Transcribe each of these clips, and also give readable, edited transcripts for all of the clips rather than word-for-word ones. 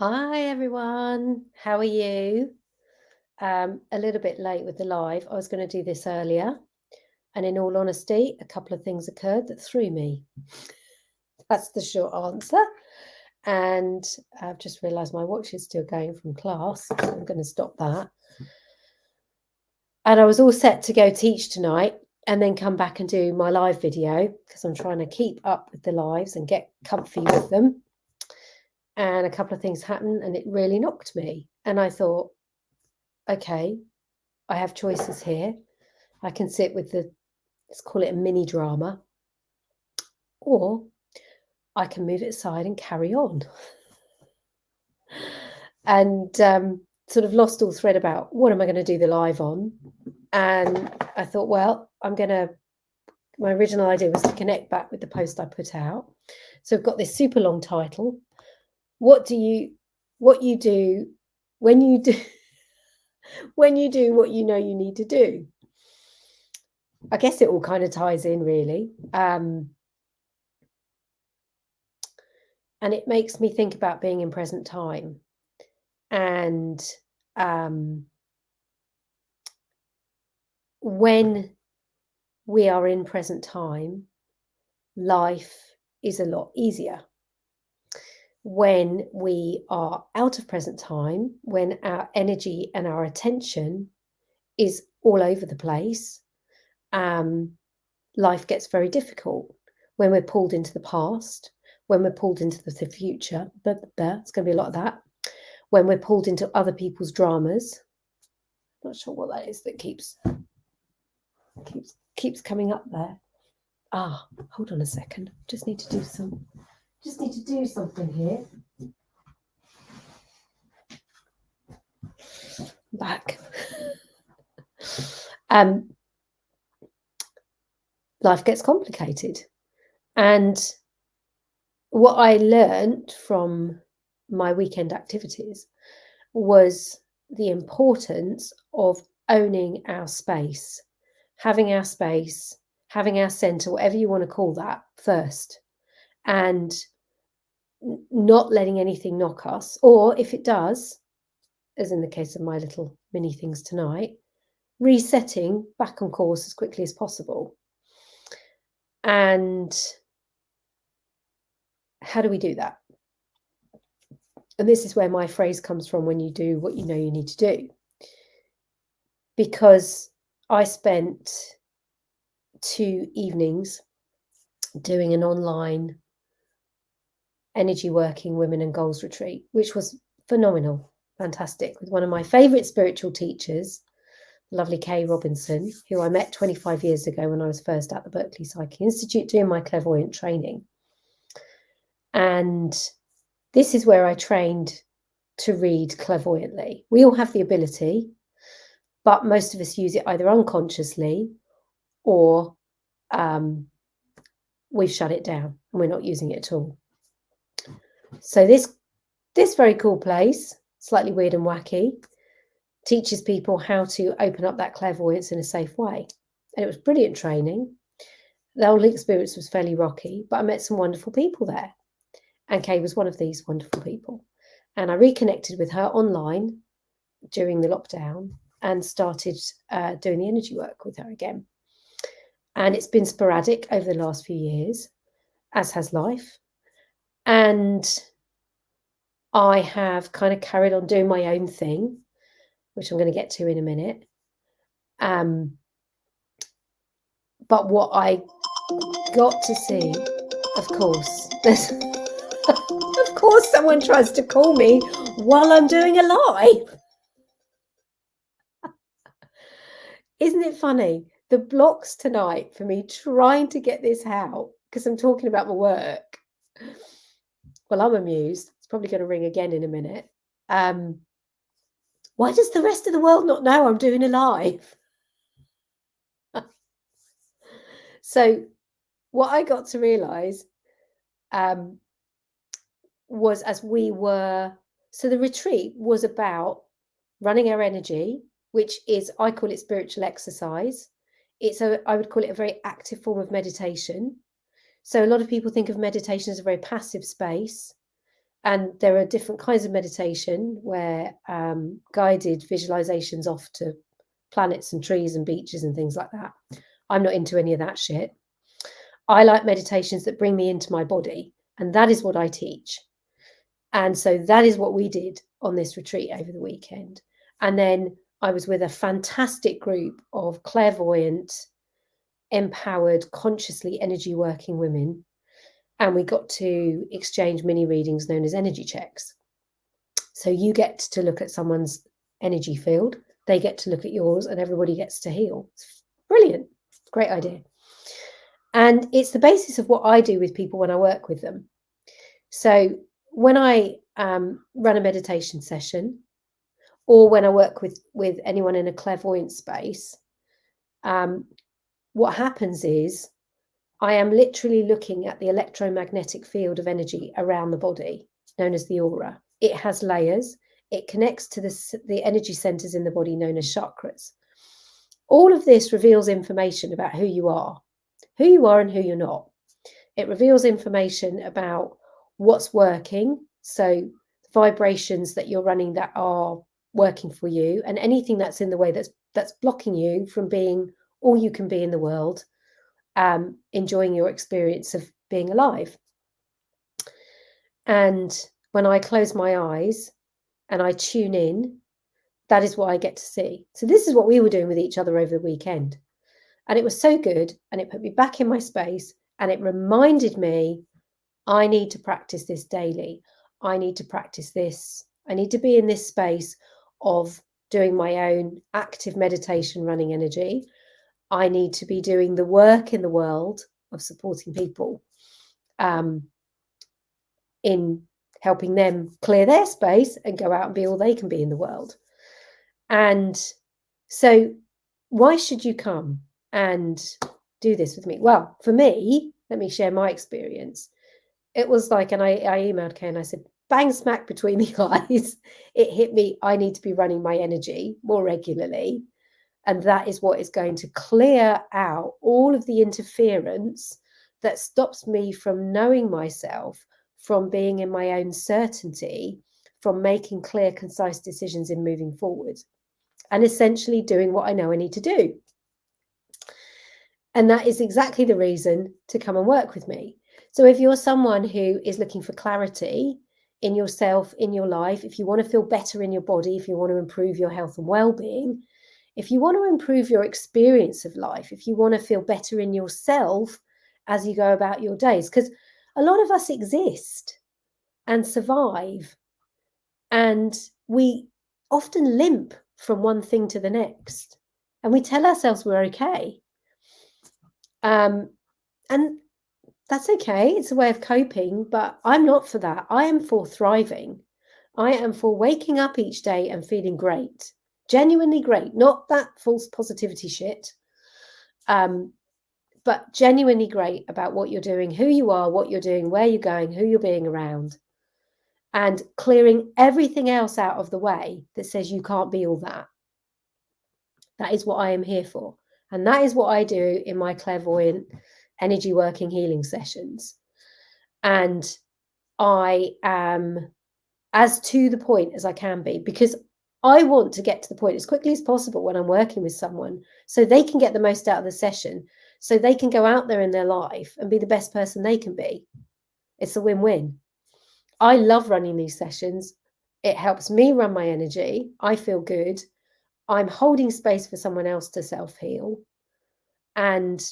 Hi everyone, how are you? A little bit late with the live. I was going to do this earlier, and in all honesty, a couple of things occurred that threw me. That's the short answer. And I've just realised my watch is still going from class, so I'm going to stop that. And I was all set to go teach tonight and then come back and do my live video because I'm trying to keep up with the lives and get comfy with them. And a couple of things happened and it really knocked me. And I thought, okay, I have choices here. I can sit with let's call it a mini drama, or I can move it aside and carry on. And sort of lost all thread about what am I going to do the live on. And I thought, well, my original idea was to connect back with the post I put out. So I've got this super long title. What you do when you do when you do what you know you need to do. I guess it all kind of ties in, really. And it makes me think about being in present time. And when we are in present time, life is a lot easier. When we are out of present time, when our energy and our attention is all over the place, life gets very difficult. When we're pulled into the past, when we're pulled into the future, it's going to be a lot of that. When we're pulled into other people's dramas, not sure what that is that keeps coming up there. Hold on a second. Just need to do something here. Back. Life gets complicated. And what I learned from my weekend activities was the importance of owning our space, having our space, having our center, whatever you want to call that, first, and not letting anything knock us, or if it does, as in the case of my little mini things tonight, resetting back on course as quickly as possible. And how do we do that? And this is where my phrase comes from: when you do what you know you need to do. Because I spent 2 evenings doing an online energy working women and goals retreat, which was phenomenal, fantastic, with one of my favorite spiritual teachers, the lovely Kay Robinson, who I met 25 years ago when I was first at the Berkeley Psychic Institute doing my clairvoyant training. And this is where I trained to read clairvoyantly. We all have the ability, but most of us use it either unconsciously or we've shut it down and we're not using it at all. So this very cool place, slightly weird and wacky, teaches people how to open up that clairvoyance in a safe way. And it was brilliant training. The whole experience was fairly rocky, but I met some wonderful people there. And Kay was one of these wonderful people. And I reconnected with her online during the lockdown and started doing the energy work with her again. And it's been sporadic over the last few years, as has life. And I have kind of carried on doing my own thing, which I'm going to get to in a minute. But what I got to see, of course, of course someone tries to call me while I'm doing a live. Isn't it funny? The blocks tonight for me trying to get this out, because I'm talking about my work. Well, I'm amused. It's probably going to ring again in a minute. Why does the rest of the world not know I'm doing a live? So what I got to realize was so the retreat was about running our energy, which is, I call it spiritual exercise. I would call it a very active form of meditation. So a lot of people think of meditation as a very passive space. And there are different kinds of meditation where guided visualizations off to planets and trees and beaches and things like that. I'm not into any of that shit. I like meditations that bring me into my body, and that is what I teach. And so that is what we did on this retreat over the weekend. And then I was with a fantastic group of clairvoyant, empowered, consciously energy working women. And we got to exchange mini readings known as energy checks. So you get to look at someone's energy field, they get to look at yours, and everybody gets to heal. It's brilliant. Great idea. And it's the basis of what I do with people when I work with them. So when I run a meditation session, or when I work with anyone in a clairvoyant space, what happens is I am literally looking at the electromagnetic field of energy around the body, known as the aura. It has layers. It connects to the energy centers in the body, known as chakras. All of this reveals information about who you are and who you're not. It reveals information about what's working, so vibrations that you're running that are working for you, and anything that's in the way that's blocking you from being all you can be in the world, enjoying your experience of being alive. And when I close my eyes and I tune in, that is what I get to see. So this is what we were doing with each other over the weekend. And it was so good, and it put me back in my space, and it reminded me, I need to practice this daily. I need to practice this. I need to be in this space of doing my own active meditation, running energy. I need to be doing the work in the world of supporting people in helping them clear their space and go out and be all they can be in the world. And so why should you come and do this with me? Well, for me, let me share my experience. It was like, and I emailed Kay and I said, bang smack between the eyes, it hit me. I need to be running my energy more regularly. And that is what is going to clear out all of the interference that stops me from knowing myself, from being in my own certainty, from making clear, concise decisions in moving forward, and essentially doing what I know I need to do. And that is exactly the reason to come and work with me. So if you're someone who is looking for clarity in yourself, in your life, if you want to feel better in your body, if you want to improve your health and well-being, if you want to improve your experience of life, if you want to feel better in yourself as you go about your days, because a lot of us exist and survive, and we often limp from one thing to the next, and we tell ourselves we're okay. And that's okay. It's a way of coping, but I'm not for that. I am for thriving. I am for waking up each day and feeling great, genuinely great, not that false positivity shit, but genuinely great about what you're doing, who you are, what you're doing, where you're going, who you're being around, and clearing everything else out of the way that says you can't be all that. That is what I am here for. And that is what I do in my clairvoyant energy working healing sessions. And I am as to the point as I can be, because I want to get to the point as quickly as possible when I'm working with someone so they can get the most out of the session, so they can go out there in their life and be the best person they can be. It's a win-win. I love running these sessions. It helps me run my energy. I feel good. I'm holding space for someone else to self-heal, and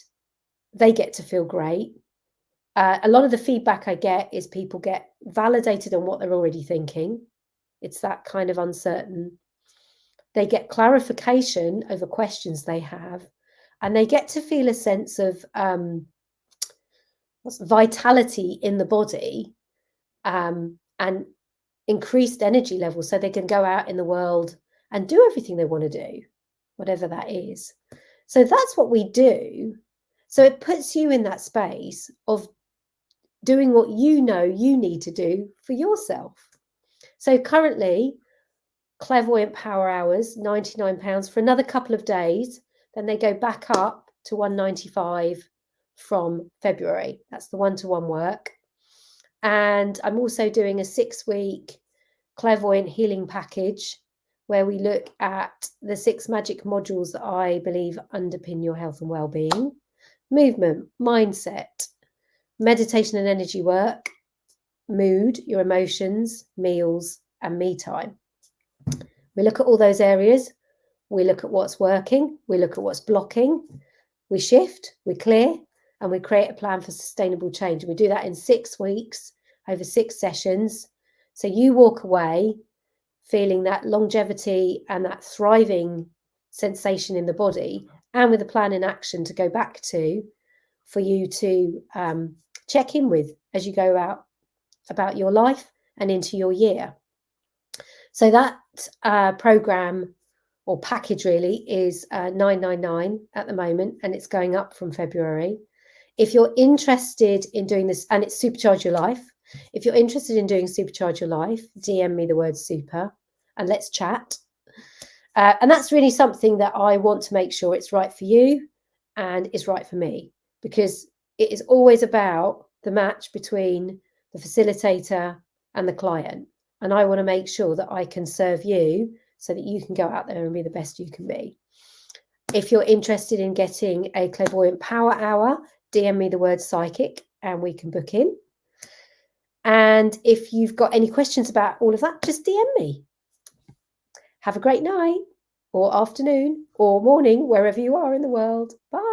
they get to feel great. A lot of the feedback I get is people get validated on what they're already thinking. It's that kind of uncertain. They get clarification over questions they have, and they get to feel a sense of vitality in the body, and increased energy levels, so they can go out in the world and do everything they want to do, whatever that is. So that's what we do. So it puts you in that space of doing what you know you need to do for yourself. So currently, Clairvoyant Power Hours, £99 for another couple of days. Then they go back up to £195 from February. That's the one-to-one work. And I'm also doing a 6-week clairvoyant healing package where we look at the 6 magic modules that I believe underpin your health and well-being: movement, mindset, meditation and energy work, mood, your emotions, meals, and me time. We look at all those areas. We look at what's working. We look at what's blocking. We shift, we clear, and we create a plan for sustainable change. We do that in 6 weeks over 6 sessions. So you walk away feeling that longevity and that thriving sensation in the body, and with a plan in action to go back to for you to check in with as you go out about your life and into your year. So that program or package really is $999 at the moment, and it's going up from February. If you're interested in doing this, and it's Supercharge Your Life, if you're interested in doing Supercharge Your Life, DM me the word super and let's chat. And that's really something that I want to make sure it's right for you and is right for me, because it is always about the match between the facilitator and the client. And I want to make sure that I can serve you so that you can go out there and be the best you can be. If you're interested in getting a clairvoyant power hour, DM me the word psychic and we can book in. And if you've got any questions about all of that, just DM me. Have a great night or afternoon or morning, wherever you are in the world. Bye.